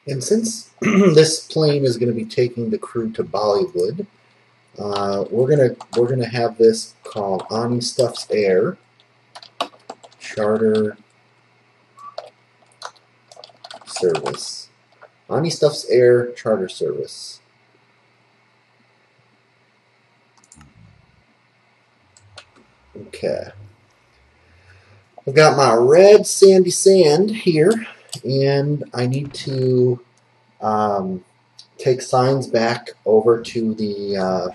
And since this plane is going to be taking the crew to Bollywood, we're gonna have this called Ani Stuff's Air Charter Service. Ani Stuff's Air Charter Service. Okay. I've got my red sandy sand here, and I need to take signs back over to the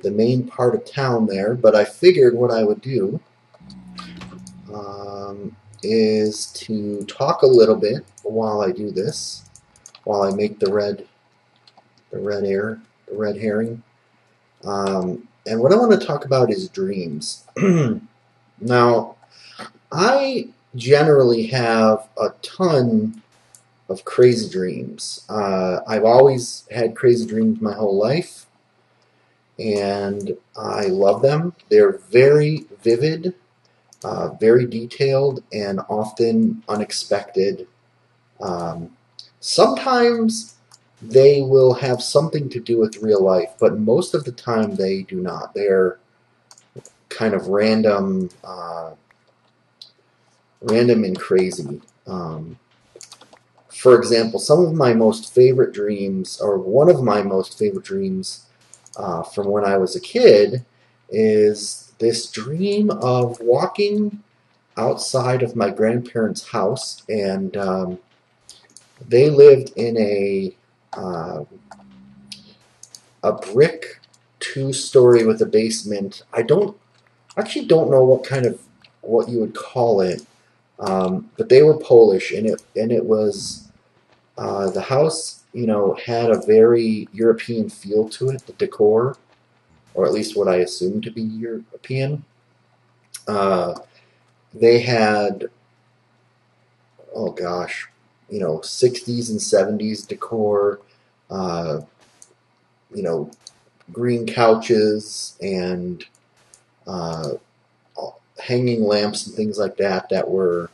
main part of town there, but I figured what I would do is to talk a little bit while I do this, while I make the red herring. And what I want to talk about is dreams. Now, I generally have a ton of crazy dreams. I've always had crazy dreams my whole life, and I love them. They're very vivid, very detailed, and often unexpected. Sometimes they will have something to do with real life, but most of the time they do not. They're kind of random and crazy. For example, some of my most favorite dreams, or one of my most favorite dreams from when I was a kid, is this dream of walking outside of my grandparents' house, and they lived in a brick two-story with a basement. I actually don't know what you would call it, but they were Polish, and it was the house, had a very European feel to it, the decor, or at least what I assumed to be European. They had, oh gosh, 60s and 70s decor, green couches and hanging lamps and things like that were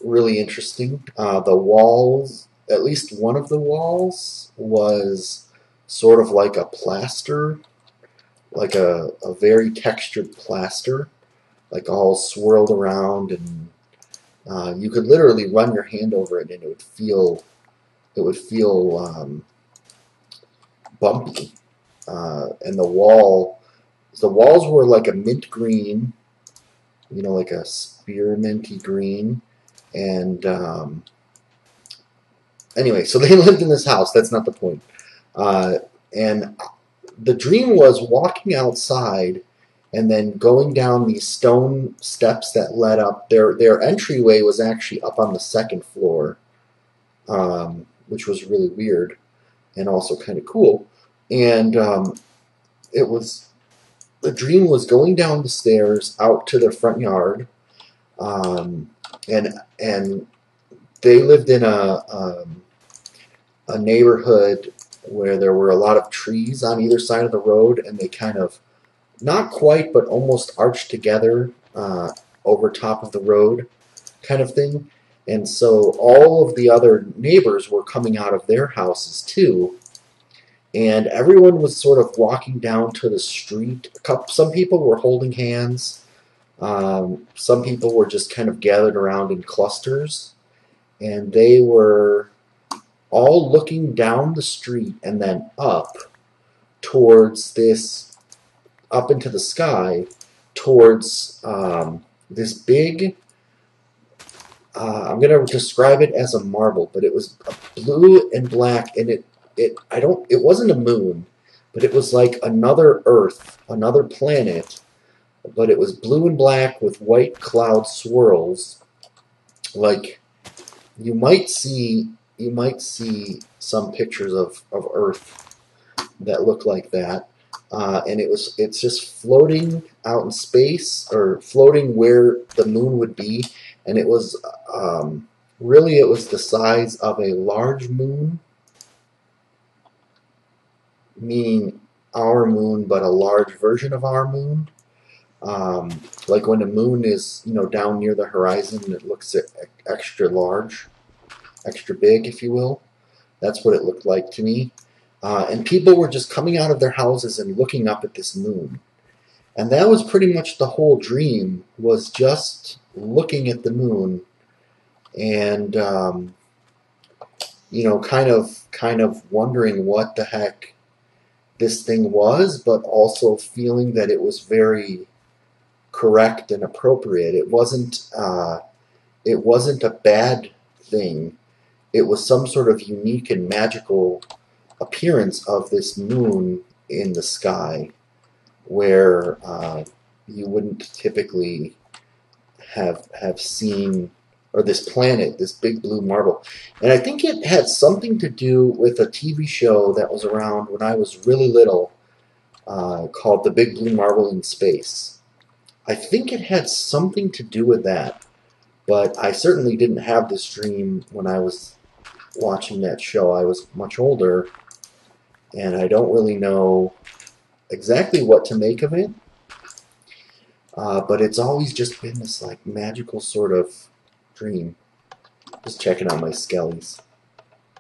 really interesting. The walls, at least one of the walls, was sort of like a plaster, like a very textured plaster, like all swirled around, and you could literally run your hand over it and it would feel bumpy. And the walls were like a mint green, like a spearminty green. And anyway, so they lived in this house. That's not the point. And the dream was walking outside and then going down these stone steps that led up. Their entryway was actually up on the second floor, which was really weird and also kind of cool. And the dream was going down the stairs out to their front yard, and they lived in a neighborhood where there were a lot of trees on either side of the road, and they kind of, not quite, but almost arched together over top of the road kind of thing. And so all of the other neighbors were coming out of their houses too, and everyone was sort of walking down to the street. Some people were holding hands. Some people were just kind of gathered around in clusters, and they were all looking down the street and then up towards this, up into the sky, towards this big, I'm going to describe it as a marble, but it was blue and black, and it wasn't a moon, but it was like another Earth, another planet, but it was blue and black with white cloud swirls. Like, you might see some pictures of Earth that look like that, and it's just floating out in space, or floating where the moon would be, and it was really, it was the size of a large moon, meaning our moon, but a large version of our moon. Like when the moon is, down near the horizon, it looks extra large, extra big, if you will. That's what it looked like to me. And people were just coming out of their houses and looking up at this moon. And that was pretty much the whole dream, was just looking at the moon and, kind of wondering what the heck this thing was, but also feeling that it was very correct and appropriate. It wasn't a bad thing. It was some sort of unique and magical appearance of this moon in the sky, where you wouldn't typically have seen, or this planet, this big blue marble. And I think it had something to do with a TV show that was around when I was really little, called The Big Blue Marble in Space. I think it had something to do with that, but I certainly didn't have this dream when I was watching that show. I was much older, and I don't really know exactly what to make of it, but it's always just been this like magical sort of dream. Just checking out my skellies.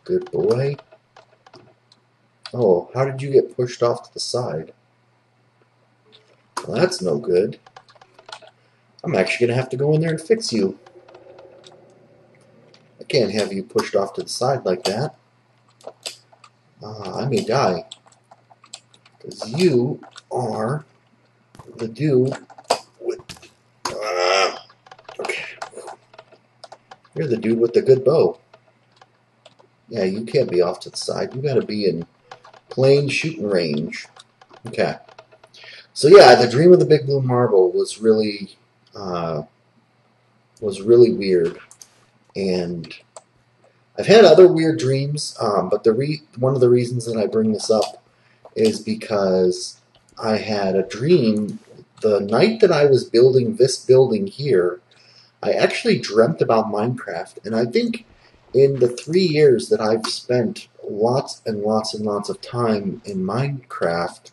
Good boy. Oh, how did you get pushed off to the side? Well, that's no good. I'm actually going to have to go in there and fix you. I can't have you pushed off to the side like that. I may die. Because you are the dude with... okay. You're the dude with the good bow. Yeah, you can't be off to the side. You gotta be in plain shooting range. Okay. So yeah, the dream of the big blue marble was really weird. And I've had other weird dreams, but one of the reasons that I bring this up is because I had a dream the night that I was building this building here. I actually dreamt about Minecraft, and I think in the 3 years that I've spent lots and lots and lots of time in Minecraft,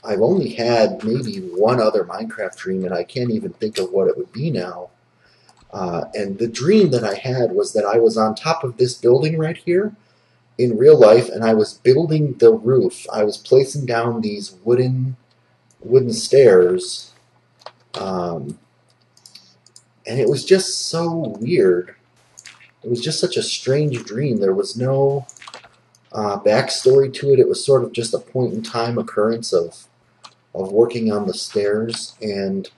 I've only had maybe one other Minecraft dream, and I can't even think of what it would be now. And the dream that I had was that I was on top of this building right here in real life, and I was building the roof. I was placing down these wooden stairs, and it was just so weird. It was just such a strange dream. There was no backstory to it. It was sort of just a point-in-time occurrence of working on the stairs, and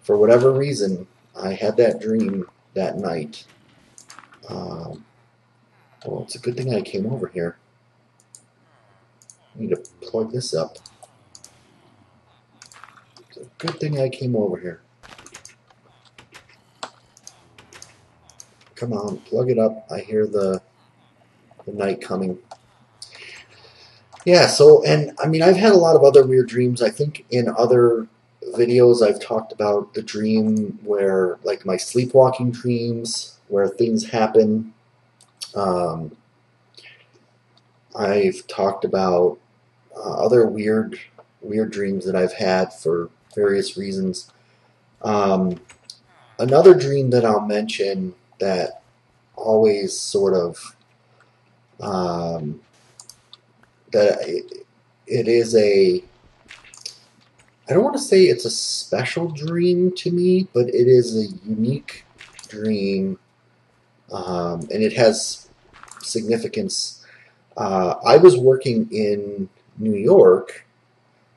for whatever reason, I had that dream that night. Well, it's a good thing I came over here. I need to plug this up. It's a good thing I came over here. Come on, plug it up. I hear the night coming. Yeah, so, and I mean, I've had a lot of other weird dreams. I think in other videos I've talked about the dream where, like my sleepwalking dreams, where things happen. I've talked about other weird dreams that I've had for various reasons. Another dream that I'll mention that always sort of that it is a, I don't want to say it's a special dream to me, but it is a unique dream, and it has significance. I was working in New York.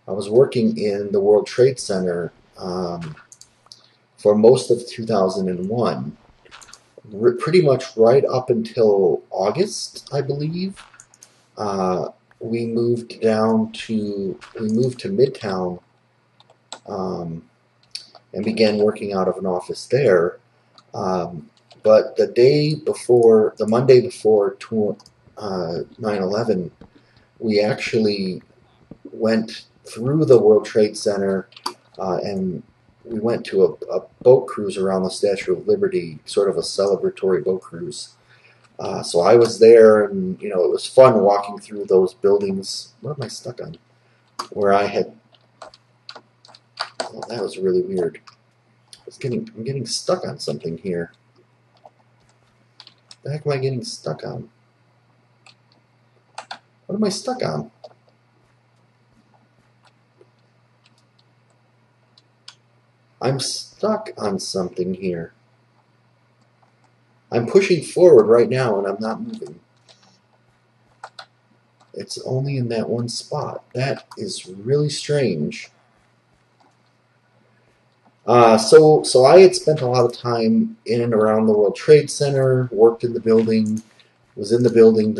I was working in the World Trade Center for most of 2001, pretty much right up until August, I believe. We moved to Midtown, and began working out of an office there. But the Monday before 9/11, we actually went through the World Trade Center, and we went to a boat cruise around the Statue of Liberty, sort of a celebratory boat cruise. So I was there, and it was fun walking through those buildings. What am I stuck on? Where I had Oh, that was really weird. I'm getting stuck on something here. What the heck am I getting stuck on? What am I stuck on? I'm stuck on something here. I'm pushing forward right now and I'm not moving. It's only in that one spot. That is really strange. So I had spent a lot of time in and around the World Trade Center, worked in the building, was in the building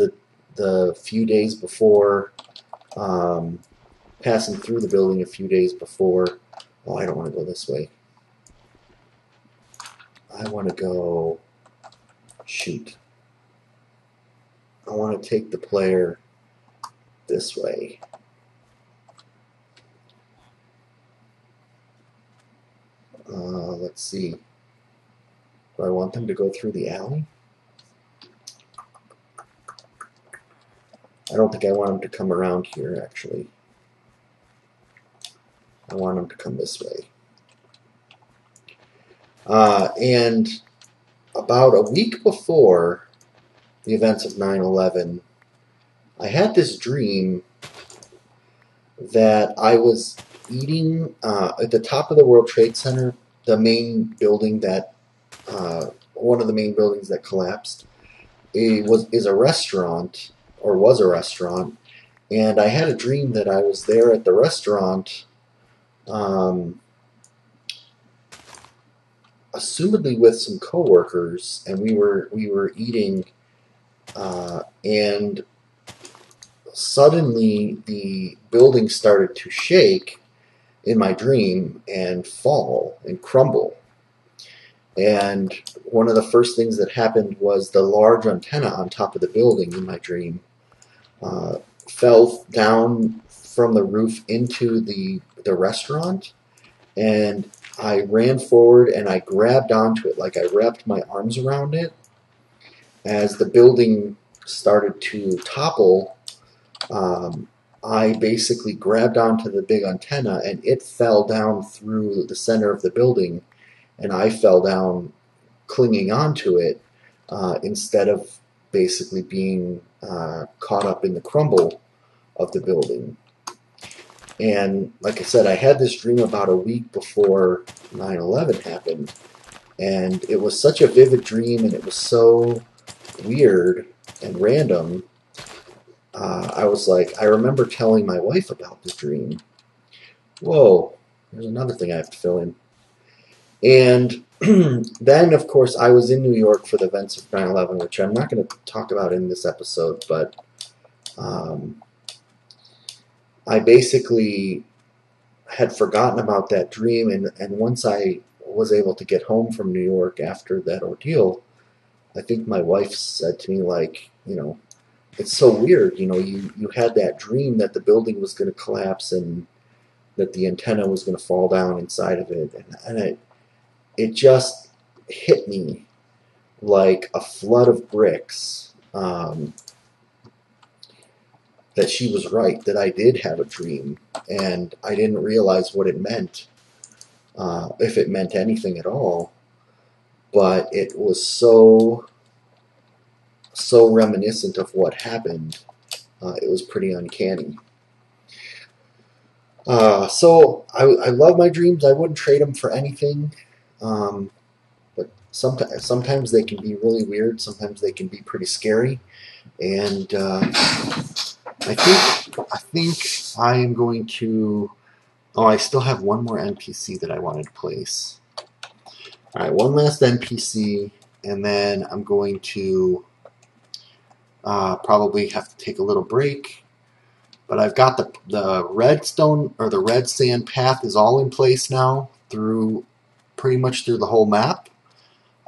the few days before, passing through the building a few days before. Oh, I don't want to go this way. I want to go... Shoot. I want to take the player this way. Let's see. Do I want them to go through the alley? I don't think I want them to come around here, actually. I want them to come this way. And about a week before the events of 9/11, I had this dream that I was eating at the top of the World Trade Center, the main building that, one of the main buildings that collapsed. Is a restaurant, or was a restaurant, and I had a dream that I was there at the restaurant, assumedly with some coworkers, and we were eating, and suddenly the building started to shake in my dream and fall and crumble. And one of the first things that happened was the large antenna on top of the building in my dream fell down from the roof into the restaurant, and I ran forward and I grabbed onto it, like I wrapped my arms around it. As the building started to topple, I basically grabbed onto the big antenna and it fell down through the center of the building, and I fell down clinging onto it instead of basically being caught up in the crumble of the building. And like I said, I had this dream about a week before 9/11 happened, and it was such a vivid dream, and it was so weird and random. I was like, I remember telling my wife about this dream. Whoa, there's another thing I have to fill in. And then, of course, I was in New York for the events of 9/11, which I'm not going to talk about in this episode, but I basically had forgotten about that dream, and once I was able to get home from New York after that ordeal, I think my wife said to me, like, you know, it's so weird, you know, you had that dream that the building was going to collapse and that the antenna was going to fall down inside of it, and it just hit me like a flood of bricks, that she was right, that I did have a dream, and I didn't realize what it meant, if it meant anything at all, but it was so reminiscent of what happened. It was pretty uncanny. So I love my dreams. I wouldn't trade them for anything. But sometimes they can be really weird. Sometimes they can be pretty scary. And I think I am going to... Oh, I still have one more NPC that I wanted to place. Alright, one last NPC, and then I'm going to probably have to take a little break. But I've got the redstone, or the red sand path is all in place now, through pretty much through the whole map.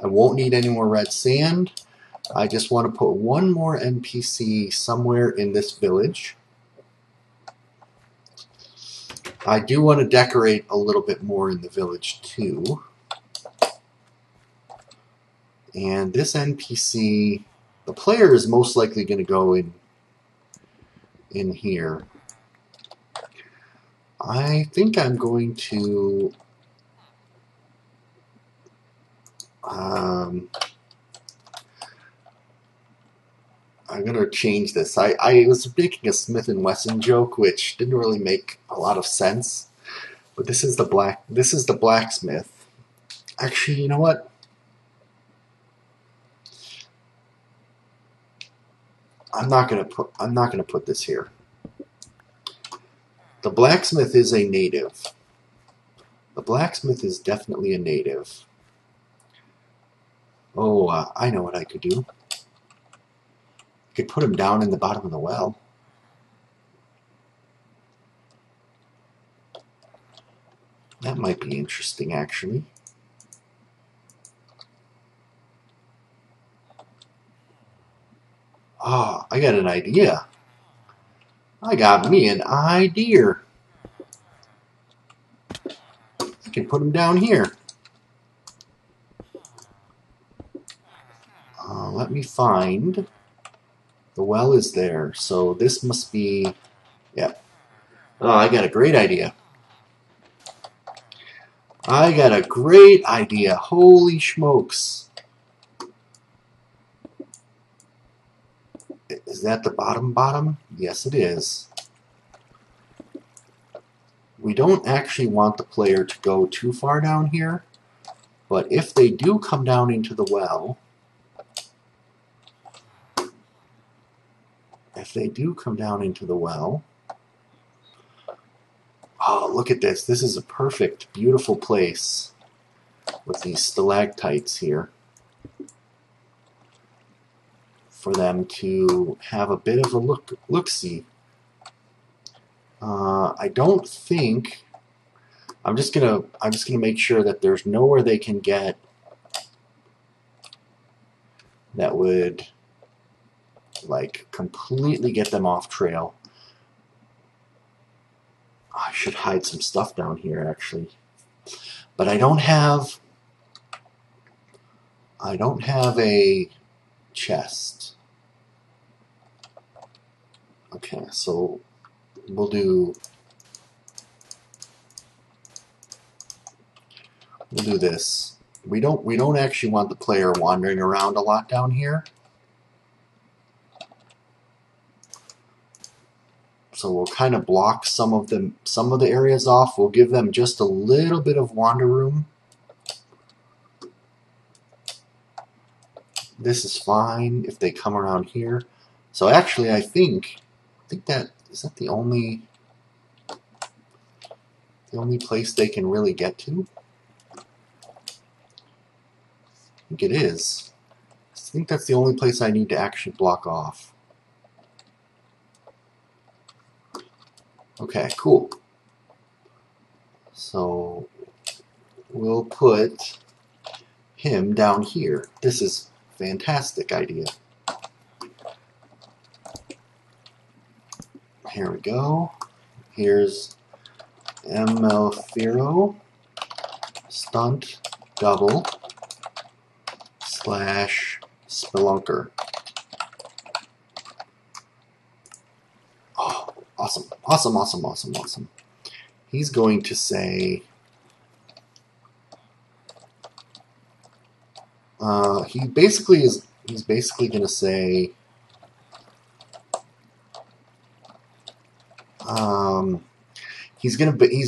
I won't need any more red sand. I just want to put one more NPC somewhere in this village. I do want to decorate a little bit more in the village too. And this NPC, the player is most likely going to go in here. I think I'm going to I'm going to change this. I was making a Smith & Wesson joke, which didn't really make a lot of sense. But this is the blacksmith. Actually, you know what? I'm not gonna put this here. The blacksmith is a native. The blacksmith is definitely a native. Oh, I know what I could do. I could put him down in the bottom of the well. That might be interesting, actually. Ah, I got an idea. I got me an idea. I can put him down here. Let me find. The well is there, so this must be. Yeah. Oh, I got a great idea. I got a great idea. Holy smokes. Is that the bottom? Yes, it is. We don't actually want the player to go too far down here, but if they do come down into the well, oh, look at this. This is a perfect, beautiful place with these stalactites here for them to have a bit of a look-see. I don't think. I'm just gonna make sure that there's nowhere they can get that would like completely get them off trail. I should hide some stuff down here actually, but I don't have a chest. Okay, so we'll do this. We don't actually want the player wandering around a lot down here. So we'll kind of block some of the areas off. We'll give them just a little bit of wander room. This is fine if they come around here. So actually, I think that is that the only place they can really get to. I think it is. I think that's the only place I need to actually block off. Okay, cool. So we'll put him down here. This is a fantastic idea. Here we go. Here's ML stunt double / Spelunker. Oh, awesome. Awesome, awesome, awesome, awesome. He's going to say he's basically going to say he's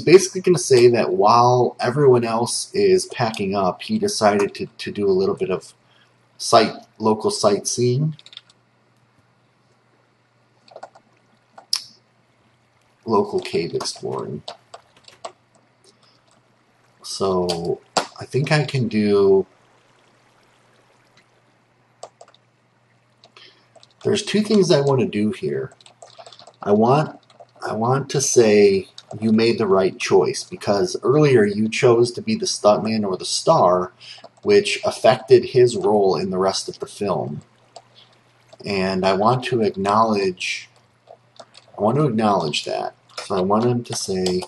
basically going to say that while everyone else is packing up, he decided to do a little bit of local sightseeing, local cave exploring. So I think I can do. There's two things I want to do here. I want to say you made the right choice, because earlier you chose to be the stuntman or the star, which affected his role in the rest of the film. And I want to acknowledge that. So I want him to say,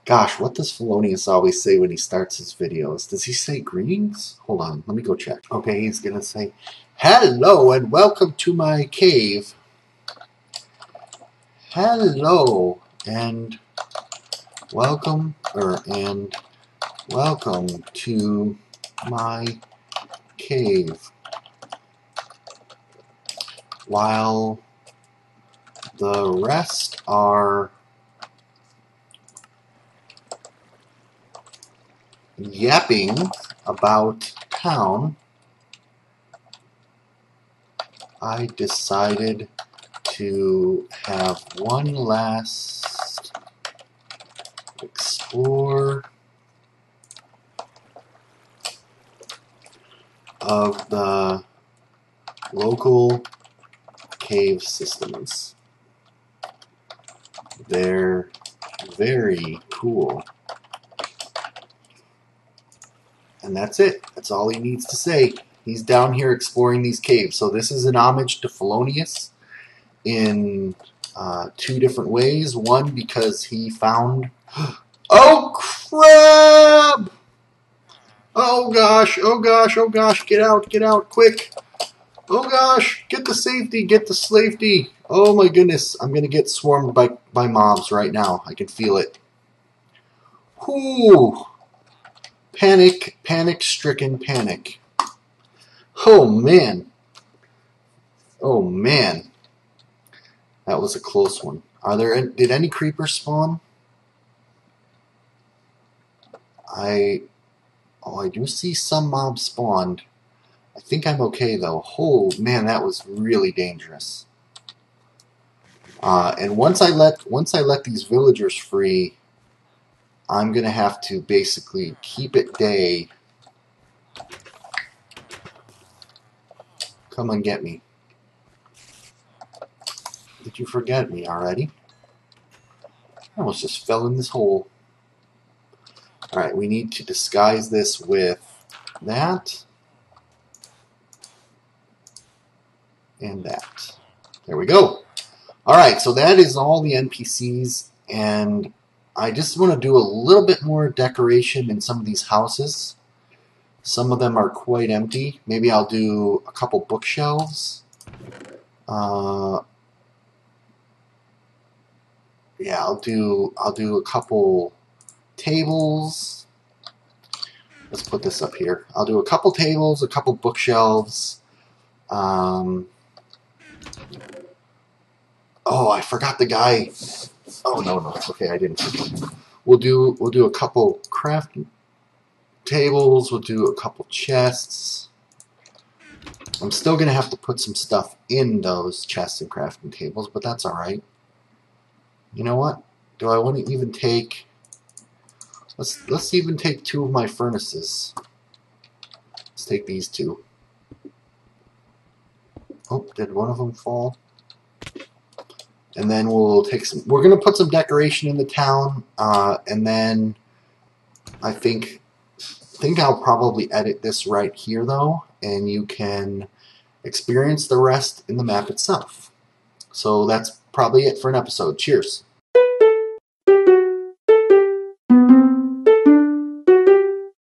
gosh, what does Fellonius always say when he starts his videos? Does he say greetings? Hold on, let me go check. Okay, he's going to say, hello and welcome to my cave. Hello and welcome to my cave. While the rest are yapping about town, I decided to have one last explore of the local cave systems. They're very cool. And that's it. That's all he needs to say. He's down here exploring these caves. So this is an homage to Fellonius in two different ways. One, because he found... Oh, crap! Oh, gosh, oh, gosh, oh, gosh. Get out, quick. Oh, gosh, get the safety. Oh, my goodness. I'm going to get swarmed by mobs right now. I can feel it. Whoo! Panic-stricken panic. Oh, man. Oh, man. That was a close one. Did any creepers spawn? I do see some mobs spawned. I think I'm okay though. Oh man, that was really dangerous. And once I let these villagers free, I'm gonna have to basically keep it day. Come and get me. Did you forget me already? I almost just fell in this hole. Alright, we need to disguise this with that. And that. There we go. Alright, so that is all the NPCs, and I just want to do a little bit more decoration in some of these houses. Some of them are quite empty. Maybe I'll do a couple bookshelves. Yeah, I'll do a couple tables. Let's put this up here. I'll do a couple tables, a couple bookshelves. Oh, I forgot the guy. Oh no, it's okay. I didn't forget. We'll do a couple crafting tables. We'll do a couple chests. I'm still gonna have to put some stuff in those chests and crafting tables, but that's all right. You know what? Do I want to even take? Let's even take two of my furnaces. Let's take these two. Oh, did one of them fall? And then we'll take some. We're gonna put some decoration in the town, and then I think I'll probably edit this right here though, and you can experience the rest in the map itself. So that's probably it for an episode. Cheers.